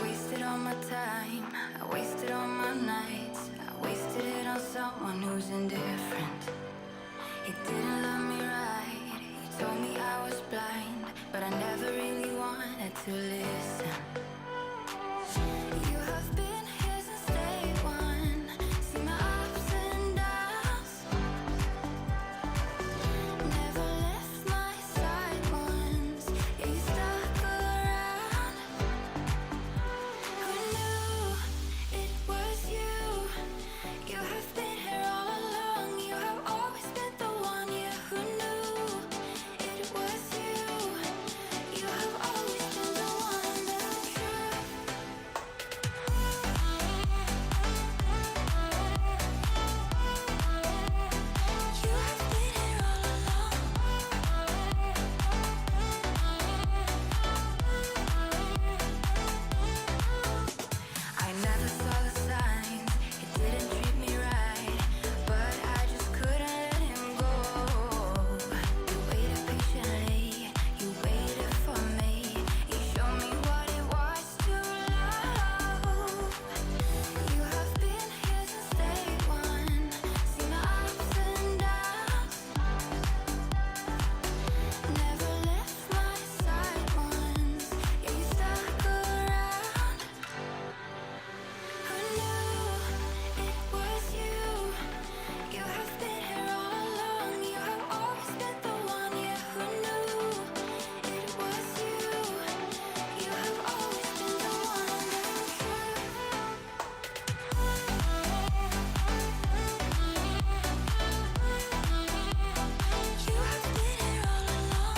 wasted all my time, I wasted all my nights, I wasted it on someone who's indifferent. He didn't love me right, he told me I was blind, but I never really wanted to listen. You have been here since day one, see my ups and downs, never left my side once, yeah, you stuck around. Who knew it was you? You have been here all along, you have always been the one, yeah, who knew it was you? You have always been the one, the truth. You have been here all along. I never saw the signs, he didn't treat me right, but I just couldn't let him go. You waited patiently, you waited for me, you showed me what it was to love. You have been here since day one, seen my ups and downs, never left my side once, yeah, you stuck around. Who knew it was you? You have been here all along, you have always been the one, yeah, who knew it was you? You have always been the one, the truth. You have been here all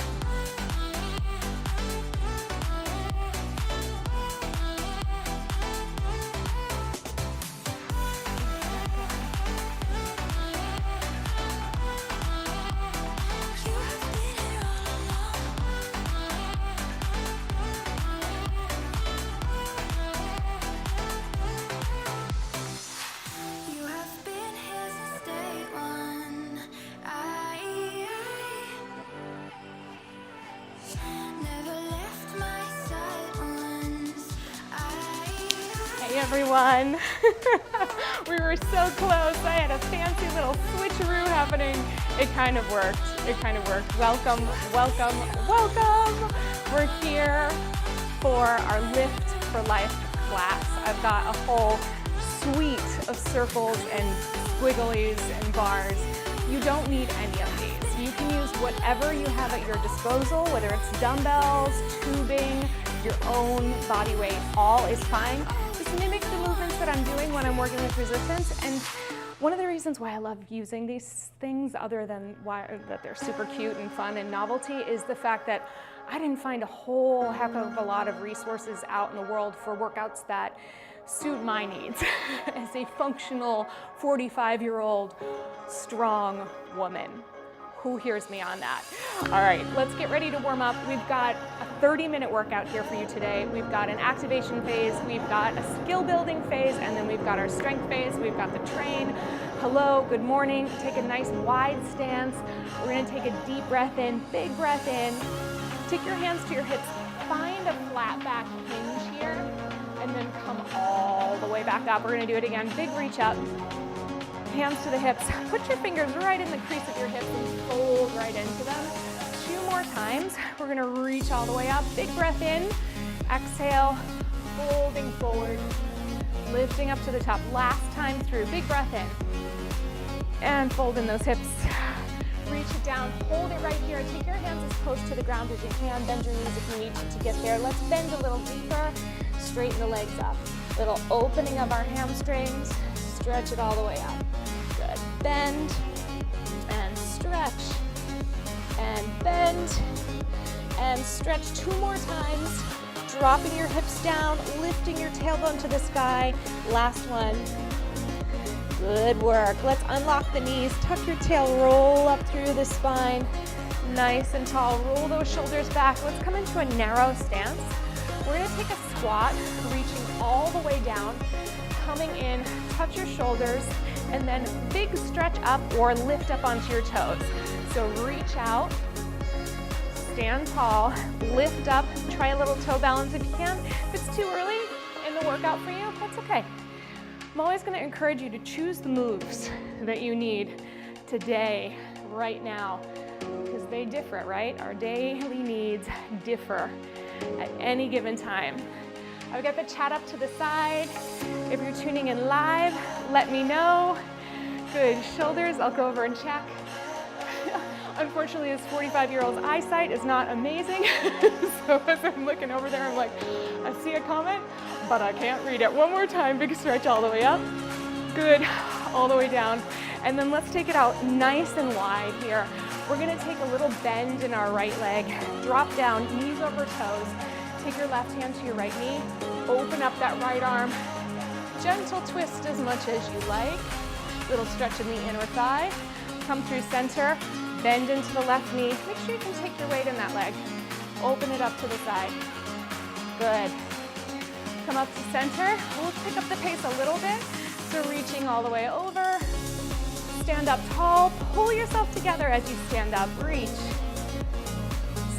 You have been here all You have been here since day one. I never left my side once. Hey everyone! We were so close. I had a fancy little switcheroo happening. It kind of worked. It kind of worked. Welcome, welcome, welcome! We're here for our Lift for Life class. I've got a whole suite of circles and squigglies and bars. You don't need any of these. You can use whatever you have at your disposal, whether it's dumbbells, tubing, your own body weight, all is fine. Just mimic the movements that I'm doing when I'm working with resistance. And one of the reasons why I love using these things, other than that they're super cute and fun and novelty, is the fact that I didn't find a whole heck of a lot of resources out in the world for workouts that suit my needs as a functional 45-year-old strong woman. Who hears me on that? All right, let's get ready to warm up. We've got a 30-minute workout here for you today. We've got an activation phase, we've got a skill building phase, and then we've got our strength phase. We've got the train. Hello, good morning. Take a nice wide stance. We're gonna take a deep breath in, big breath in. Take your hands to your hips. Find a flat back hinge here, and then come all the way back up. We're gonna do it again. Big reach up. Hands to the hips. Put your fingers right in the crease of your hips and fold right into them. 2 more times. We're gonna reach all the way up. Big breath in. Exhale, folding forward, lifting up to the top. Last time through. Big breath in. And fold in those hips. Reach it down, hold it right here. Take your hands as close to the ground as you can. Bend your knees if you need to get there. Let's bend a little deeper. Straighten the legs up. Little opening of our hamstrings. Stretch it all the way up. Good. Bend and stretch and bend and stretch. 2 more times. Dropping your hips down, lifting your tailbone to the sky. Last one. Good work. Let's unlock the knees. Tuck your tail, roll up through the spine. Nice and tall. Roll those shoulders back. Let's come into a narrow stance. We're gonna take a squat, reaching all the way down, coming in, touch your shoulders, and then big stretch up or lift up onto your toes. So reach out, stand tall, lift up, try a little toe balance if you can. If it's too early, the workout for you, that's okay. I'm always gonna encourage you to choose the moves that you need today, right now, because they differ, right? Our daily needs differ at any given time. I've got the chat up to the side. If you're tuning in live, let me know. Good, shoulders, I'll go over and check. Unfortunately, this 45-year-old's eyesight is not amazing. So as I'm looking over there, I'm like, I see a comment, but I can't read it. One more time, big stretch all the way up. Good, all the way down. And then let's take it out nice and wide here. We're gonna take a little bend in our right leg, drop down, knees over toes. Take your left hand to your right knee, open up that right arm. Gentle twist as much as you like. Little stretch in the inner thigh. Come through center, bend into the left knee. Make sure you can take your weight in that leg. Open it up to the side. Good. Come up to center. We'll pick up the pace a little bit. So reaching all the way over. Stand up tall. Pull yourself together as you stand up. Reach.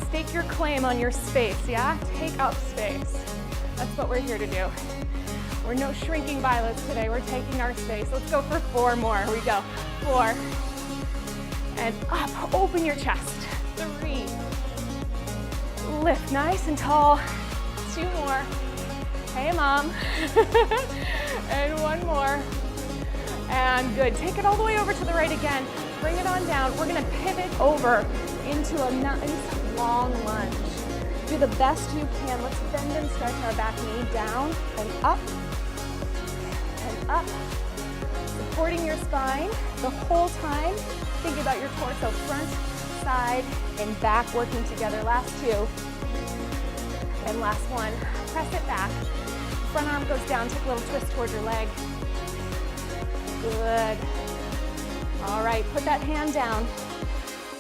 Stake your claim on your space, yeah? Take up space. That's what we're here to do. We're no shrinking violets today. We're taking our space. Let's go for 4 more. Here we go. 4. And up. Open your chest. 3. Lift nice and tall. 2 more. Hey, Mom. And 1 more. And good. Take it all the way over to the right again. Bring it on down. We're going to pivot over into a nice long lunge. Do the best you can. Let's bend and stretch our back knee down and up. And up. Supporting your spine the whole time. Think about your torso, front, side, and back working together. Last 2. And last 1. Press it back. Front arm goes down. Take a little twist towards your leg. Good. All right, put that hand down.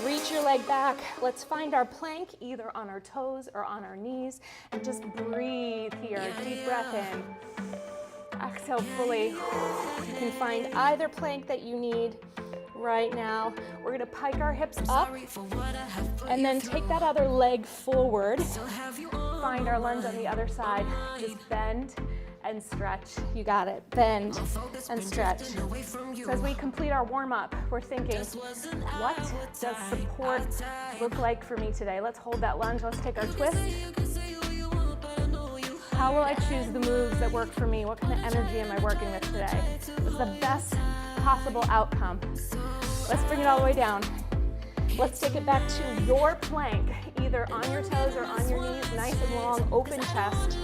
Reach your leg back. Let's find our plank either on our toes or on our knees. And just breathe here. Deep breath in. Exhale fully. You can find either plank that you need right now. We're gonna pike our hips up and then take that other leg forward. Find our lunge on the other side. Just bend and stretch. You got it. Bend and stretch. So as we complete our warm-up, we're thinking, what does support look like for me today? Let's hold that lunge. Let's take our twist. How will I choose the moves that work for me? What kind of energy am I working with today? What's the best possible outcome? Let's bring it all the way down. Let's take it back to your plank, either on your toes or on your knees, nice and long, open chest.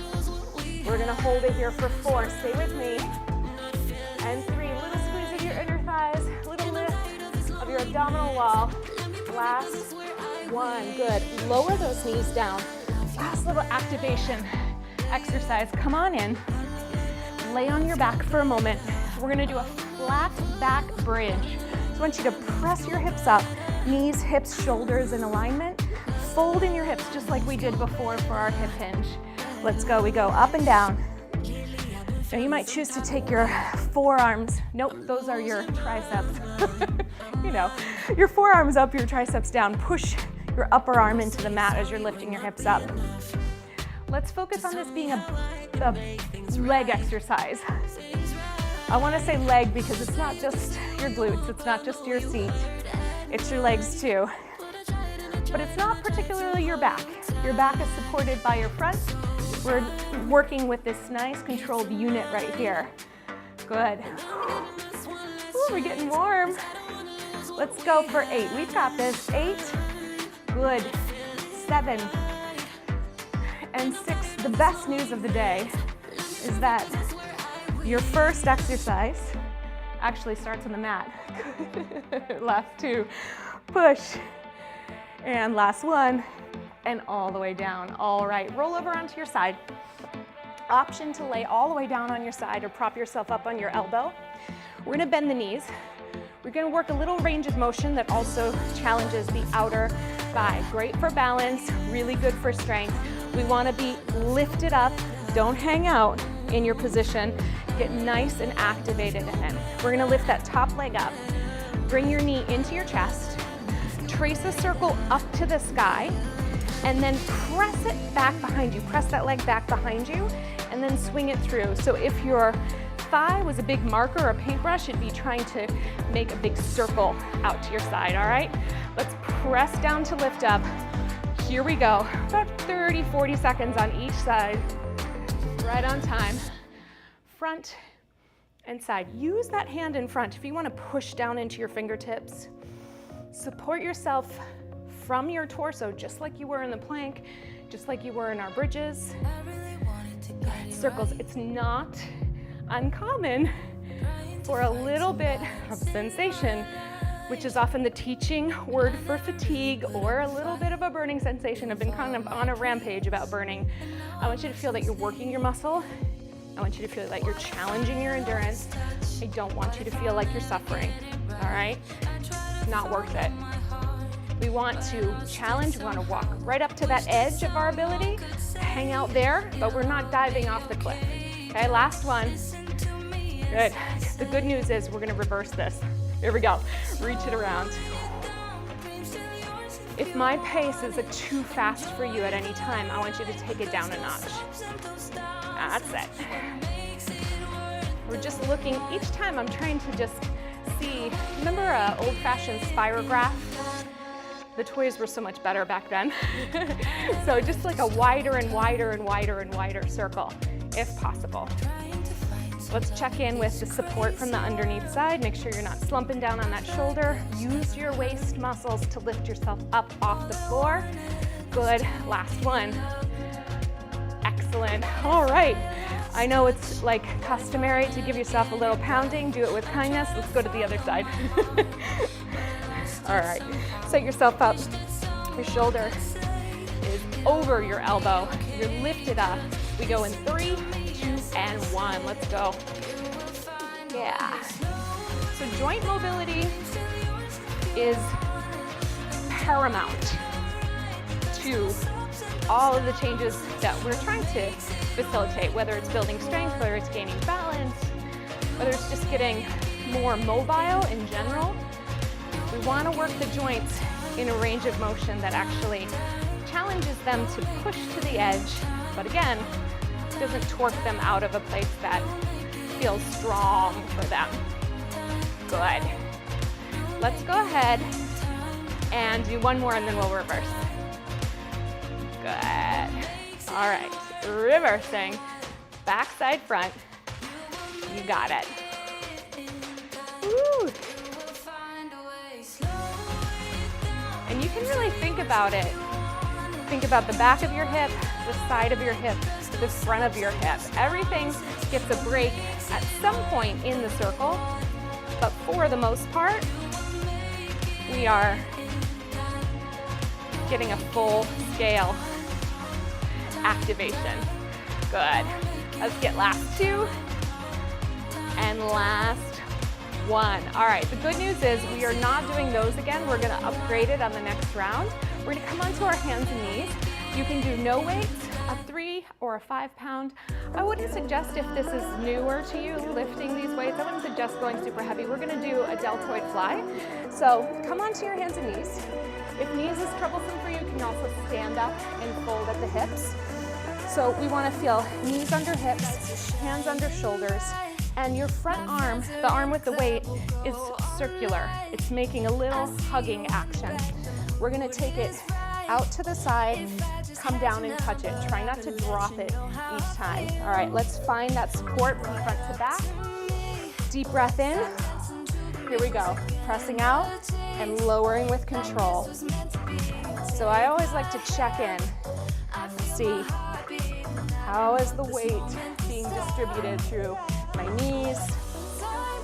We're gonna hold it here for 4. Stay with me. And 3, little squeeze of your inner thighs, little lift of your abdominal wall. Last 1, good. Lower those knees down. Last little activation exercise. Come on in. Lay on your back for a moment. We're gonna do a flat back bridge. So I want you to press your hips up, knees, hips, shoulders in alignment. Fold in your hips just like we did before for our hip hinge. Let's go. We go up and down. Now you might choose to take your forearms. Nope, those are your triceps. You know, your forearms up, your triceps down. Push your upper arm into the mat as you're lifting your hips up. Let's focus on this being a leg exercise. I want to say leg because it's not just your glutes, it's not just your seat, it's your legs too. But it's not particularly your back. Your back is supported by your front. We're working with this nice controlled unit right here. Good. Ooh, we're getting warm. Let's go for 8. We've got this. 8. Good. 7. And 6. The best news of the day is that your first exercise actually starts on the mat. Last 2. Push. And last 1. And all the way down. All right, roll over onto your side. Option to lay all the way down on your side or prop yourself up on your elbow. We're gonna bend the knees. We're gonna work a little range of motion that also challenges the outer thigh. Great for balance, really good for strength. We wanna be lifted up, don't hang out in your position. Get nice and activated in. We're gonna lift that top leg up. Bring your knee into your chest. Trace a circle up to the sky. And then press it back behind you. Press that leg back behind you and then swing it through. So if your thigh was a big marker or a paintbrush, it'd be trying to make a big circle out to your side, all right? Let's press down to lift up. Here we go, about 30, 40 seconds on each side. Right on time. Front and side. Use that hand in front if you want to push down into your fingertips. Support yourself from your torso, just like you were in the plank, just like you were in our bridges. Circles. It's not uncommon for a little bit of sensation, which is often the teaching word for fatigue, or a little bit of a burning sensation. I've been kind of on a rampage about burning. I want you to feel that you're working your muscle. I want you to feel that you're challenging your endurance. I don't want you to feel like you're suffering, all right? It's not worth it. We want to challenge, we want to walk right up to that edge of our ability, hang out there, but we're not diving off the cliff. Okay, last one. Good. The good news is we're gonna reverse this. Here we go. Reach it around. If my pace is too fast for you at any time, I want you to take it down a notch. That's it. We're just looking, each time I'm trying to just see, remember an old-fashioned spirograph? The toys were so much better back then. So just like a wider and wider and wider and wider circle, if possible. Let's check in with the support from the underneath side. Make sure you're not slumping down on that shoulder. Use your waist muscles to lift yourself up off the floor. Good, last one. Excellent, all right. I know it's like customary to give yourself a little pounding. Do it with kindness. Let's go to the other side. All right, set yourself up. Your shoulder is over your elbow. You're lifted up. We go in 3, 2, and 1. Let's go. Yeah. So joint mobility is paramount to all of the changes that we're trying to facilitate, whether it's building strength, whether it's gaining balance, whether it's just getting more mobile in general. We want to work the joints in a range of motion that actually challenges them to push to the edge, but again, doesn't torque them out of a place that feels strong for them. Good. Let's go ahead and do one more and then we'll reverse. Good. All right, reversing, backside front. You got it. Woo. And you can really think about it. Think about the back of your hip, the side of your hip, the front of your hip. Everything gets a break at some point in the circle, but for the most part, we are getting a full scale activation. Good. Let's get last 2 and last 1. All right, the good news is we are not doing those again. We're gonna upgrade it on the next round. We're gonna come onto our hands and knees. You can do no weights, a 3 or a 5 pound. I wouldn't suggest, if this is newer to you, lifting these weights, I wouldn't suggest going super heavy. We're gonna do a deltoid fly. So come onto your hands and knees. If knees is troublesome for you, you can also stand up and fold at the hips. So we wanna feel knees under hips, hands under shoulders, and your front arm, the arm with the weight, is circular. It's making a little hugging action. We're gonna take it out to the side, come down and touch it. Try not to drop it each time. All right, let's find that support from front to back. Deep breath in. Here we go. Pressing out and lowering with control. So I always like to check in and see how is the weight being distributed through my knees,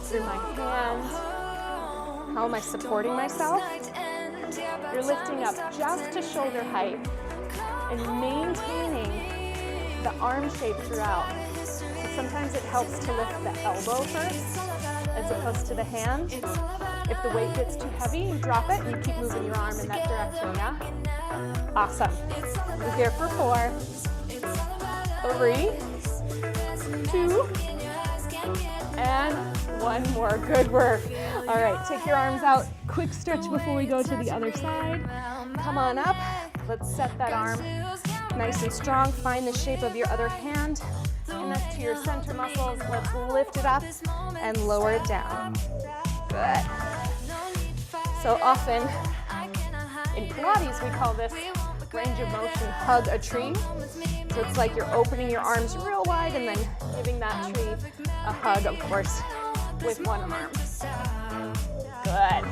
through my hands. How am I supporting myself? You're lifting up just to shoulder height and maintaining the arm shape throughout. So sometimes it helps to lift the elbow first as opposed to the hand. If the weight gets too heavy, you drop it and you keep moving your arm in that direction, yeah? Awesome. We're here for 4, 3, 2, and 1 more. Good work. All right, take your arms out. Quick stretch before we go to the other side. Come on up. Let's set that arm nice and strong. Find the shape of your other hand. Connect to your center muscles. Let's lift it up and lower it down. Good. So often in Pilates, we call this range of motion hug a tree. So it's like you're opening your arms real wide and then giving that tree a hug, of course, with one arm. Good.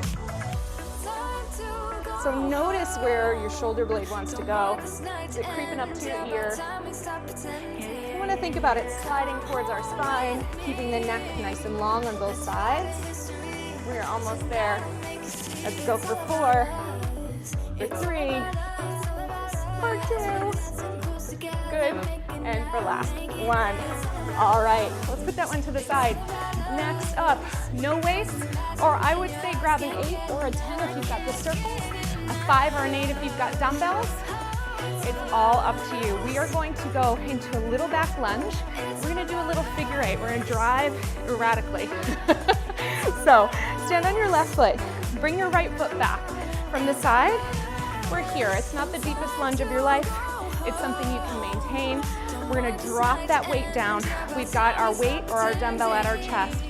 So notice where your shoulder blade wants to go. Is it creeping up to your ear? You want to think about it sliding towards our spine, keeping the neck nice and long on both sides. We're almost there. Let's go for 4, for 3, for 2. Good. And for last 1. All right, let's put that one to the side. Next up, no waist, or I would say grab an 8 or a 10 if you've got the circles, a 5 or an 8 if you've got dumbbells. It's all up to you. We are going to go into a little back lunge. We're gonna do a little figure 8. We're gonna drive erratically. So stand on your left foot, bring your right foot back. From the side, we're here. It's not the deepest lunge of your life. It's something you can maintain. We're gonna drop that weight down. We've got our weight or our dumbbell at our chest.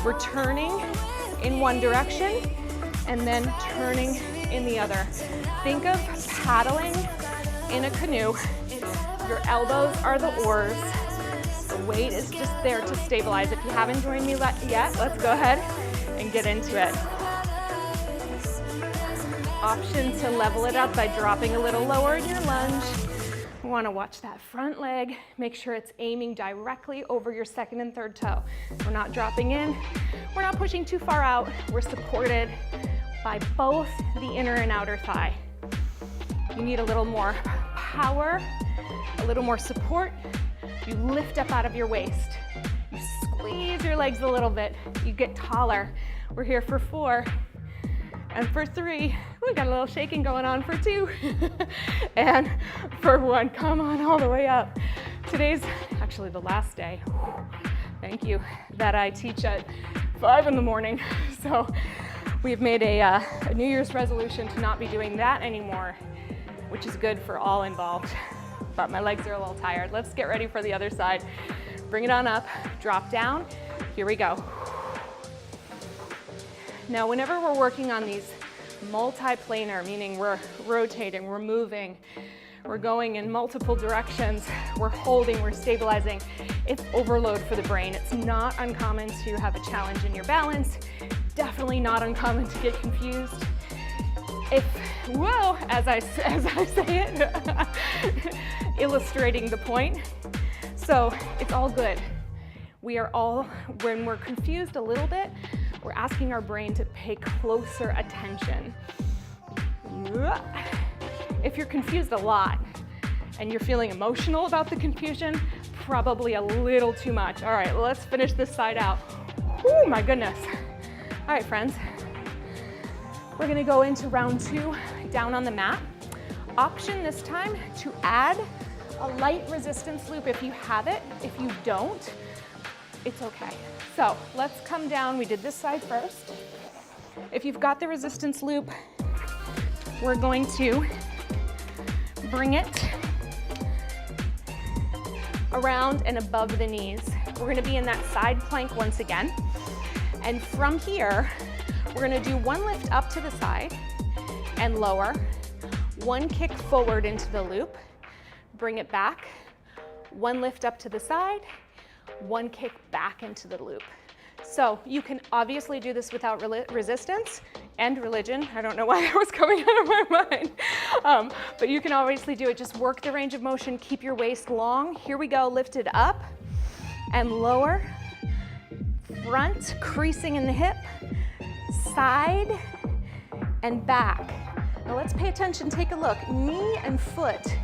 We're turning in one direction and then turning in the other. Think of paddling in a canoe. Your elbows are the oars. The weight is just there to stabilize. If you haven't joined me yet, let's go ahead and get into it. Option to level it up by dropping a little lower in your lunge. You want to watch that front leg. Make sure it's aiming directly over your second and third toe. We're not dropping in. We're not pushing too far out. We're supported by both the inner and outer thigh. You need a little more power, a little more support. You lift up out of your waist. You squeeze your legs a little bit. You get taller. We're here for 4. And for 3, we got a little shaking going on for 2. And for 1, come on all the way up. Today's actually the last day, thank you, that I teach at 5 in the morning. So we've made a New Year's resolution to not be doing that anymore, which is good for all involved. But my legs are a little tired. Let's get ready for the other side. Bring it on up, drop down. Here we go. Now, whenever we're working on these multiplanar, meaning we're rotating, we're moving, we're going in multiple directions, we're holding, we're stabilizing, it's overload for the brain. It's not uncommon to have a challenge in your balance. Definitely not uncommon to get confused. As I say it, illustrating the point. So it's all good. When we're confused a little bit, we're asking our brain to pay closer attention. If you're confused a lot and you're feeling emotional about the confusion, probably a little too much. All right, let's finish this side out. Oh my goodness. All right, friends. We're gonna go into round 2, down on the mat. Option this time to add a light resistance loop if you have it. If you don't, it's okay. So let's come down. We did this side first. If you've got the resistance loop, we're going to bring it around and above the knees. We're gonna be in that side plank once again. And from here, we're gonna do 1 lift up to the side and lower, 1 kick forward into the loop, bring it back, 1 lift up to the side, 1 kick back into the loop. So you can obviously do this without resistance and religion. I don't know why that was coming out of my mind. But you can obviously do it. Just work the range of motion, keep your waist long. Here we go, lift it up and lower, front, creasing in the hip, side and back. Now let's pay attention, take a look. Knee and foot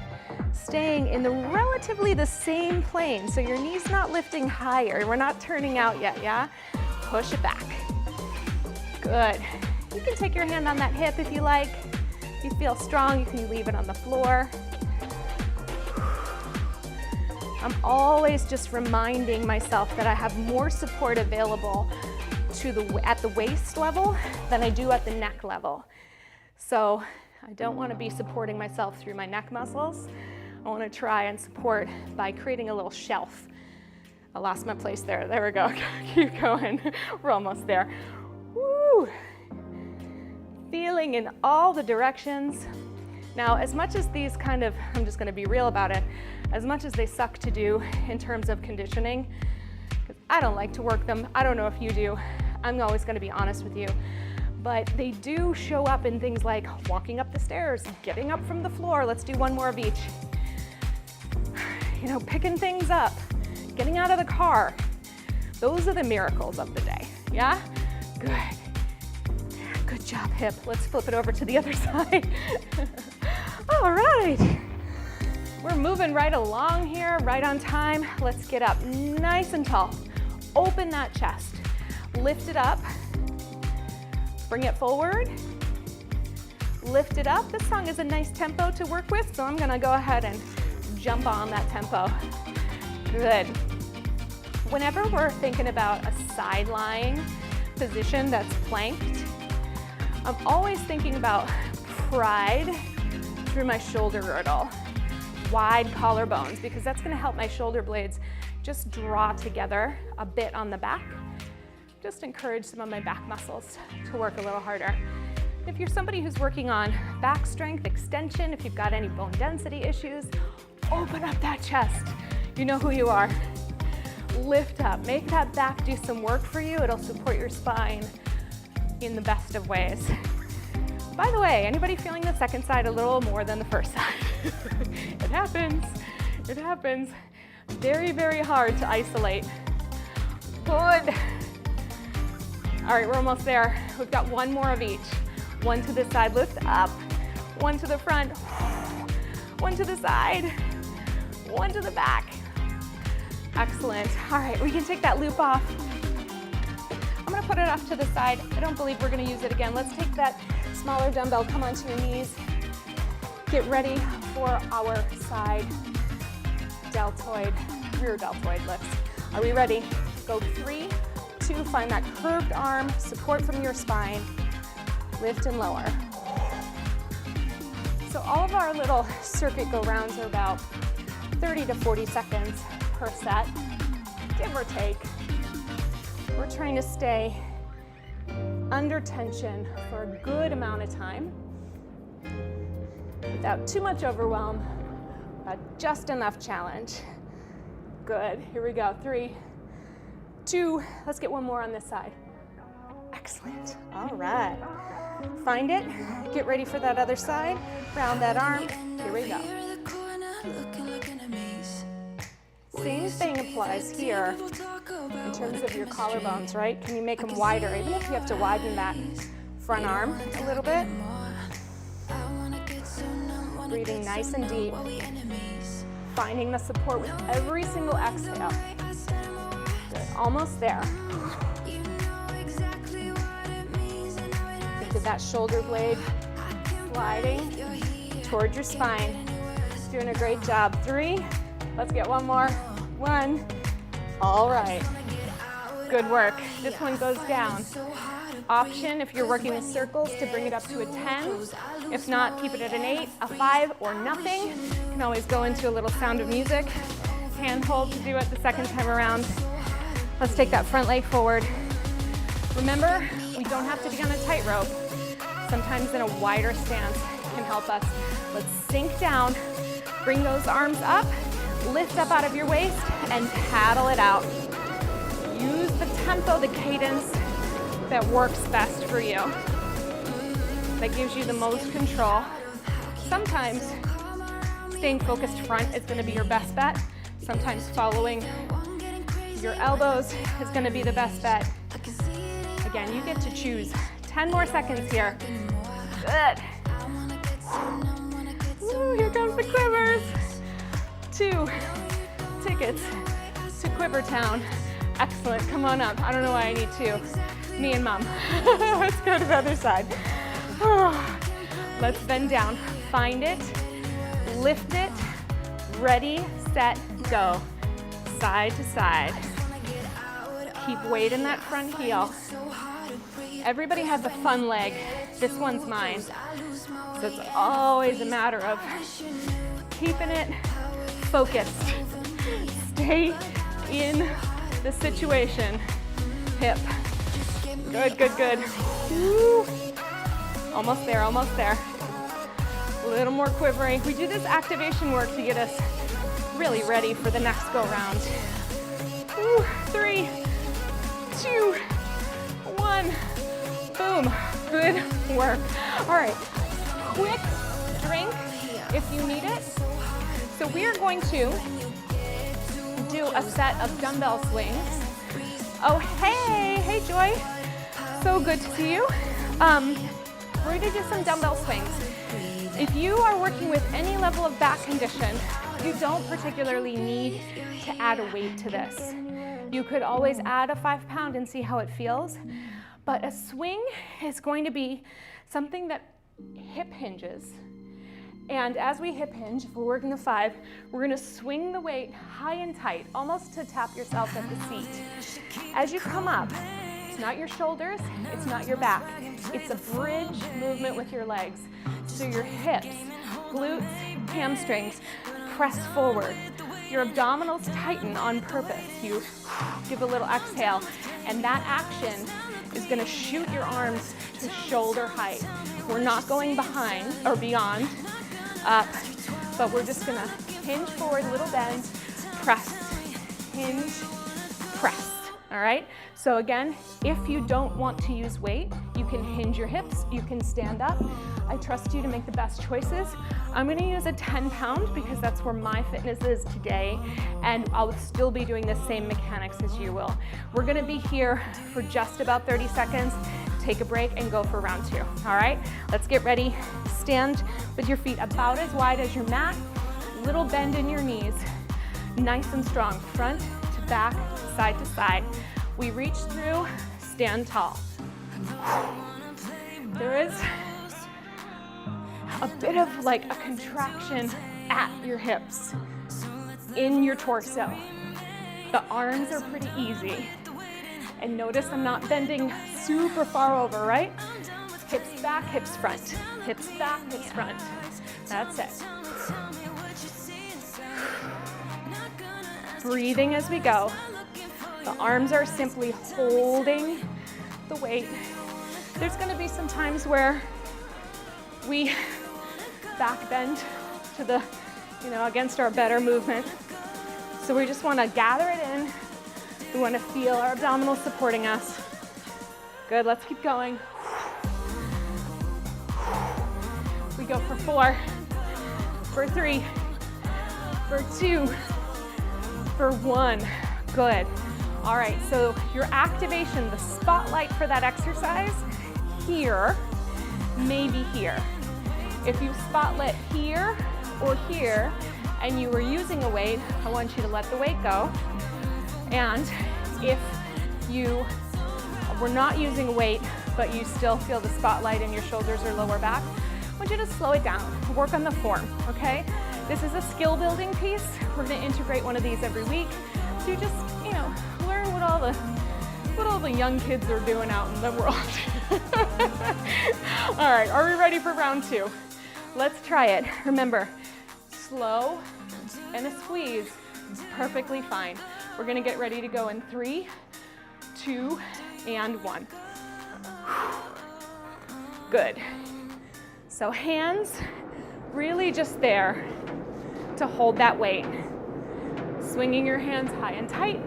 staying in relatively the same plane. So your knee's not lifting higher. We're not turning out yet, yeah? Push it back. Good. You can take your hand on that hip if you like. If you feel strong, you can leave it on the floor. I'm always just reminding myself that I have more support available at the waist level than I do at the neck level. So I don't want to be supporting myself through my neck muscles. I want to try and support by creating a little shelf I lost my place there. There we go. Keep going. We're almost there. Woo! Feeling in all the directions. Now, as much as these kind of, I'm just going to be real about it, as much as they suck to do in terms of conditioning, because I don't like to work them. I don't know if you do. I'm always going to be honest with you. But they do show up in things like walking up the stairs, getting up from the floor. Let's do one more of each. You know, picking things up, getting out of the car. Those are the miracles of the day, yeah? Good. Good job, hip. Let's flip it over to the other side. All right. We're moving right along here, right on time. Let's get up nice and tall. Open that chest. Lift it up. Bring it forward. Lift it up. This song is a nice tempo to work with, so I'm gonna go ahead and jump on that tempo. Good. Whenever we're thinking about a side lying position that's planked, I'm always thinking about pride through my shoulder girdle, wide collarbones, because that's gonna help my shoulder blades just draw together a bit on the back. Just encourage some of my back muscles to work a little harder. If you're somebody who's working on back strength, extension, if you've got any bone density issues, open up that chest. You know who you are. Lift up, make that back do some work for you. It'll support your spine in the best of ways. By the way, anybody feeling the second side a little more than the first side? It happens, it happens. Very, very hard to isolate. Good. All right, we're almost there. We've got one more of each. One to the side, lift up. One to the front. One to the side. One to the back. Excellent. All right, we can take that loop off. I'm gonna put it off to the side. I don't believe we're gonna use it again. Let's take that smaller dumbbell, come onto your knees. Get ready for our side deltoid, rear deltoid lifts. Are we ready? Go 3, 2, find that curved arm, support from your spine, lift and lower. So all of our little circuit go rounds are about 30 to 40 seconds per set, give or take. We're trying to stay under tension for a good amount of time without too much overwhelm, but just enough challenge. Good, here we go, 3, 2, let's get one more on this side. Excellent, all right. Find it, get ready for that other side, round that arm, here we go. Same thing applies here in terms of your collarbones, right? Can you make them wider, even if you have to widen that front arm a little bit? Breathing nice and deep. Finding the support with every single exhale. Good, almost there. Think of that shoulder blade sliding toward your spine. Doing a great job. 3, let's get one more. 1, all right. Good work. This one goes down. Option, if you're working with circles, to bring it up to a 10. If not, keep it at an 8, a 5, or nothing. You can always go into a little Sound of Music. Hand hold to do it the second time around. Let's take that front leg forward. Remember, we don't have to be on a tightrope. Sometimes in a wider stance can help us. Let's sink down, bring those arms up, lift up out of your waist, and paddle it out. Use the tempo, the cadence that works best for you. That gives you the most control. Sometimes staying focused front is going to be your best bet. Sometimes following your elbows is going to be the best bet. Again, you get to choose. 10 more seconds here. Good. Ooh, here comes the quivers. 2 tickets to Quiver Town. Excellent, come on up. I don't know why I need 2. Me and mom. Let's go to the other side. Let's bend down. Find it, lift it, ready, set, go. Side to side. Keep weight in that front heel. Everybody has a fun leg. This one's mine. So it's always a matter of keeping it focused. Stay in the situation. Hip. Good, good, good. Woo. Almost there, almost there. A little more quivering. We do this activation work to get us really ready for the next go round. 3, 2, 1. Boom. Good work. All right. Quick drink if you need it. So we are going to do a set of dumbbell swings. Oh, hey. Hey, Joy. So good to see you. We're going to do some dumbbell swings. If you are working with any level of back condition, you don't particularly need to add a weight to this. You could always add a 5 pound and see how it feels, but a swing is going to be something that hip hinges. And as we hip hinge, if we're working a 5, we're gonna swing the weight high and tight, almost to tap yourself at the seat. As you come up, it's not your shoulders, it's not your back. It's a bridge movement with your legs. So your hips, glutes, hamstrings press forward. Your abdominals tighten on purpose. You give a little exhale, and that action is gonna shoot your arms to shoulder height. We're not going behind or beyond, up, but we're just gonna hinge forward, little bend, press, hinge, press. All right, so again, if you don't want to use weight, you can hinge your hips, you can stand up. I trust you to make the best choices. I'm gonna use a 10 pound because that's where my fitness is today, and I'll still be doing the same mechanics as you will. We're gonna be here for just about 30 seconds, take a break and go for round 2, all right? Let's get ready. Stand with your feet about as wide as your mat, little bend in your knees, nice and strong, front to back, side to side. We reach through, stand tall. There is a bit of like a contraction at your hips, in your torso. The arms are pretty easy. And notice I'm not bending super far over, right? Hips back, hips front. Hips back, hips front. That's it. Breathing as we go. The arms are simply holding the weight. There's gonna be some times where we back bend to the, against our better movement. So we just wanna gather it in. We wanna feel our abdominals supporting us. Good, let's keep going. We go for 4, for 3, for 2, for 1. Good. All right, so your activation, the spotlight for that exercise, here, maybe here. If you spotlit here or here, and you were using a weight, I want you to let the weight go. And if you were not using a weight, but you still feel the spotlight in your shoulders or lower back, I want you to slow it down, work on the form, okay? This is a skill building piece. We're gonna integrate one of these every week. So you just, learn what all the young kids are doing out in the world. All right, are we ready for round 2? Let's try it. Remember, slow and a squeeze is perfectly fine. We're gonna get ready to go in 3, 2, and 1. Good. So hands really just there to hold that weight. Swinging your hands high and tight.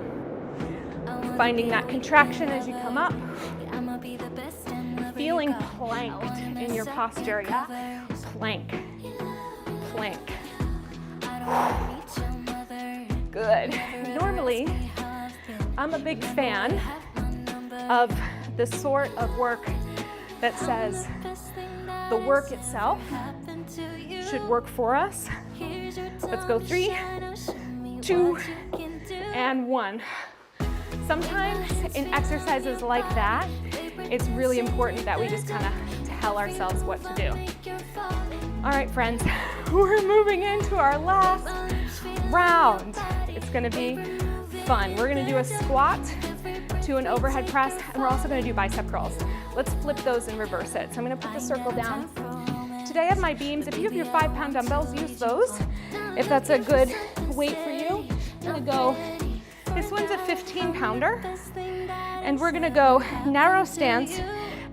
Finding that contraction as you come up. Feeling planked in your posture, yeah? Plank, plank. Good. Normally, I'm a big fan of the sort of work that says the work itself should work for us. Let's go 3, 2, and 1. Sometimes in exercises like that, it's really important that we just kind of tell ourselves what to do. All right, friends, we're moving into our last round. It's gonna be fun. We're gonna do a squat to an overhead press, and we're also gonna do bicep curls. Let's flip those and reverse it. So I'm gonna put the circle down. Today I have my beams. If you have your 5 pound dumbbells, use those. If that's a good weight for you, I'm gonna go This one's a 15-pounder, and we're gonna go narrow stance,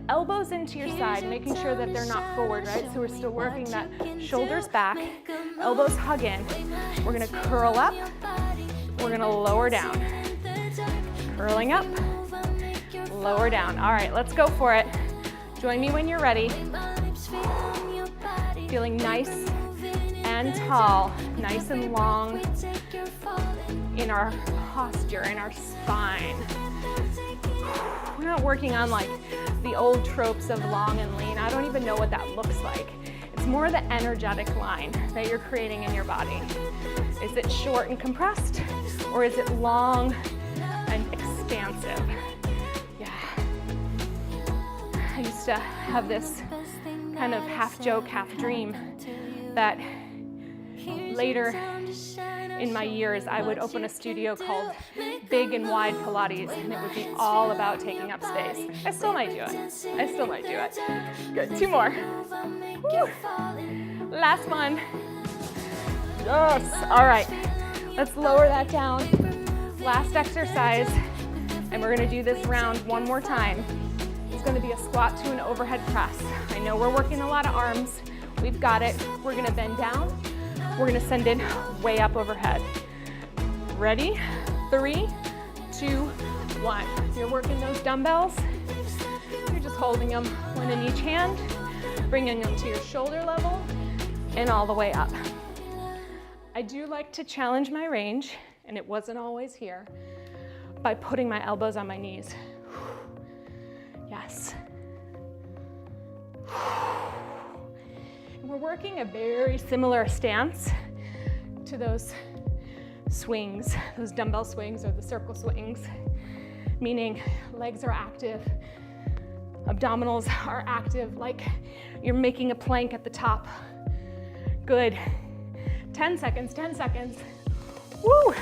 elbows into your side, making sure that they're not forward, right? So we're still working that shoulders back, elbows hug in. We're gonna curl up, we're gonna lower down. Curling up, lower down. All right, let's go for it. Join me when you're ready. Feeling nice and tall, nice and long in our posture, in our spine. We're not working on like the old tropes of long and lean. I don't even know what that looks like. It's more the energetic line that you're creating in your body. Is it short and compressed, or is it long and expansive? Yeah. I used to have this kind of half joke, half dream that later in my years I would open a studio called Big and Wide Pilates, and it would be all about taking up space. I still might do it. Good, 2 more. Woo. Last one. Yes, all right. Let's lower that down. Last exercise, and we're gonna do this round one more time. It's gonna be a squat to an overhead press. I know we're working a lot of arms. We've got it. We're gonna bend down. We're gonna send it way up overhead. Ready? 3, 2, 1. You're working those dumbbells. You're just holding them, one in each hand, bringing them to your shoulder level and all the way up. I do like to challenge my range, and it wasn't always here, by putting my elbows on my knees. Yes. We're working a very similar stance to those swings, those dumbbell swings or the circle swings, meaning legs are active, abdominals are active, like you're making a plank at the top. Good. 10 seconds, 10 seconds. Woo!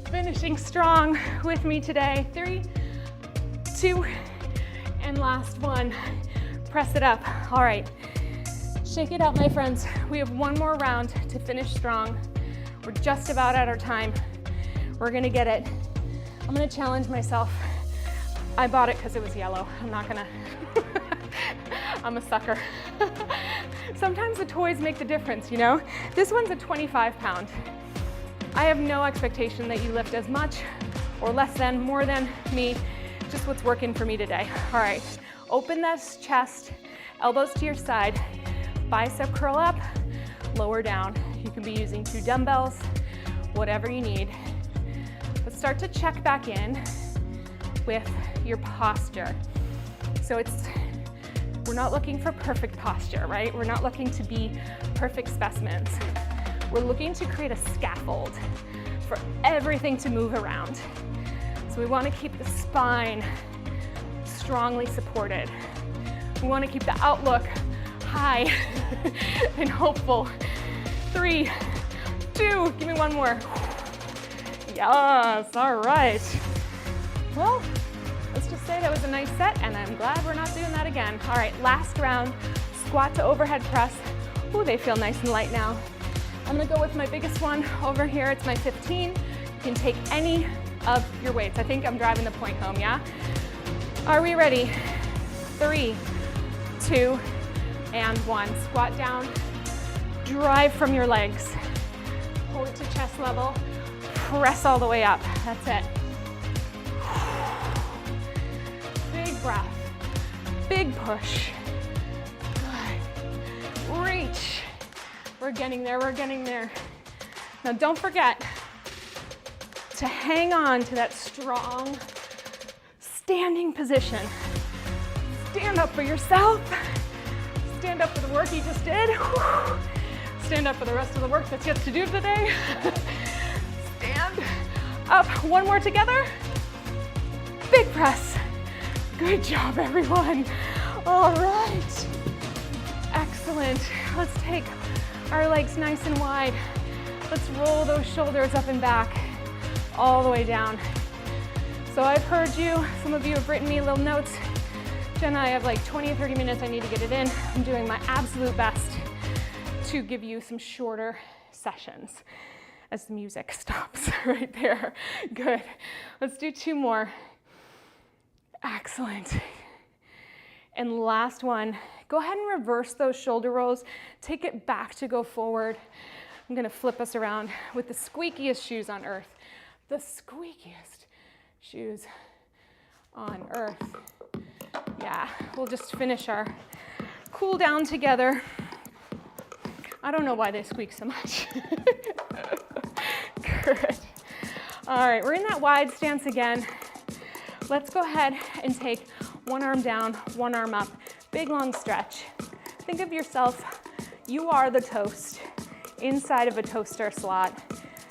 Finishing strong with me today. 3, 2, and last one. Press it up. All right. Shake it out, my friends. We have one more round to finish strong. We're just about at our time. We're gonna get it. I'm gonna challenge myself. I bought it because it was yellow. I'm not gonna, I'm a sucker. Sometimes the toys make the difference, you know? This one's a 25-pound. I have no expectation that you lift as much or less than, more than me, just what's working for me today. All right, open this chest, elbows to your side, bicep curl up, lower down. You can be using 2 dumbbells, whatever you need. Let's start to check back in with your posture. So we're not looking for perfect posture, right? We're not looking to be perfect specimens. We're looking to create a scaffold for everything to move around. So we want to keep the spine strongly supported. We want to keep the outlook high and hopeful. 3, 2, give me one more. Yes, all right. Well, let's just say that was a nice set, and I'm glad we're not doing that again. All right, last round, squat to overhead press. Ooh, they feel nice and light now. I'm gonna go with my biggest one over here. It's my 15. You can take any of your weights. I think I'm driving the point home, yeah? Are we ready? 3, 2, and 1. Squat down, drive from your legs. Hold it to chest level, press all the way up. That's it. Big breath, big push. Good. Reach. We're getting there, we're getting there. Now don't forget to hang on to that strong standing position. Stand up for yourself. Stand up for the work you just did. Stand up for the rest of the work that's yet to do today. Stand up, one more together. Big press. Good job, everyone. All right. Excellent. Let's take our legs nice and wide. Let's roll those shoulders up and back, all the way down. So I've heard you, some of you have written me little notes. Jenna, I have like 20 or 30 minutes, I need to get it in. I'm doing my absolute best to give you some shorter sessions. as the music stops right there. Good. Let's do 2 more. Excellent. And last one, go ahead and reverse those shoulder rolls. Take it back to go forward. I'm gonna flip us around with the squeakiest shoes on earth. The squeakiest shoes on earth. Yeah, we'll just finish our cool down together. I don't know why they squeak so much. Good. All right, we're in that wide stance again. Let's go ahead and take one arm down, one arm up. Big long stretch. Think of yourself, you are the toast inside of a toaster slot.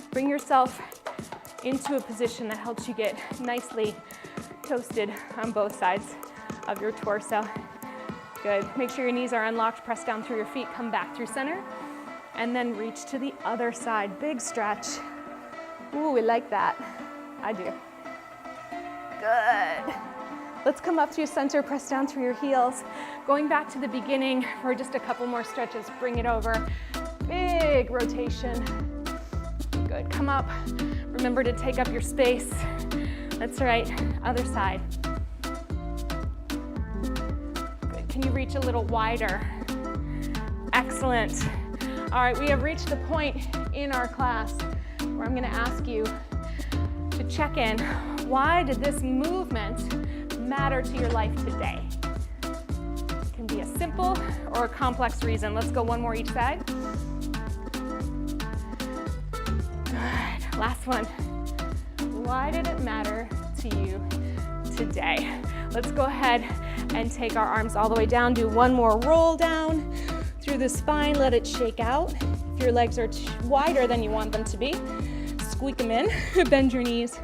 Bring yourself into a position that helps you get nicely toasted on both sides of your torso. Good. Make sure your knees are unlocked, press down through your feet, come back through center, and then reach to the other side. Big stretch. Ooh, we like that. I do. Good. Let's come up through center, press down through your heels. Going back to the beginning for just a couple more stretches, bring it over. Big rotation. Good, come up. Remember to take up your space. That's right, other side. Good, can you reach a little wider? Excellent. All right, we have reached the point in our class where I'm gonna ask you to check in. Why did this movement matter to your life today? It can be a simple or a complex reason. Let's go one more each side. Good. Last one. Why did it matter to you today? Let's go ahead and take our arms all the way down. Do one more roll down through the spine. Let it shake out. If your legs are wider than you want them to be, squeak them in. Bend your knees.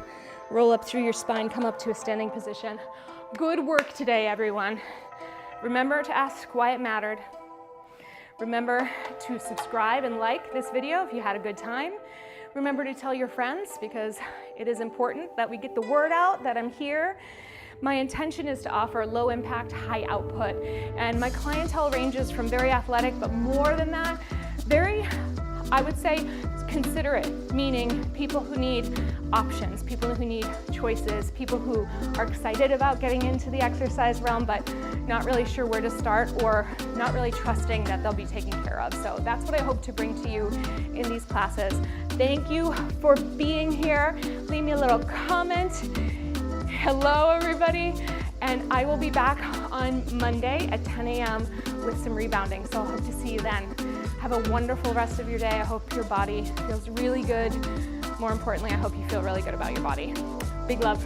Roll up through your spine. Come up to a standing position. Good work today, everyone. Remember to ask why it mattered. Remember to subscribe and like this video if you had a good time. Remember to tell your friends because it is important that we get the word out that I'm here. My intention is to offer low impact, high output. And my clientele ranges from very athletic, but more than that, very, I would say, considerate, meaning people who need options, people who need choices, people who are excited about getting into the exercise realm, but not really sure where to start or not really trusting that they'll be taken care of. So that's what I hope to bring to you in these classes. Thank you for being here. Leave me a little comment. Hello, everybody. And I will be back on Monday at 10 a.m. with some rebounding. So I hope to see you then. Have a wonderful rest of your day. I hope your body feels really good. More importantly, I hope you feel really good about your body. Big love.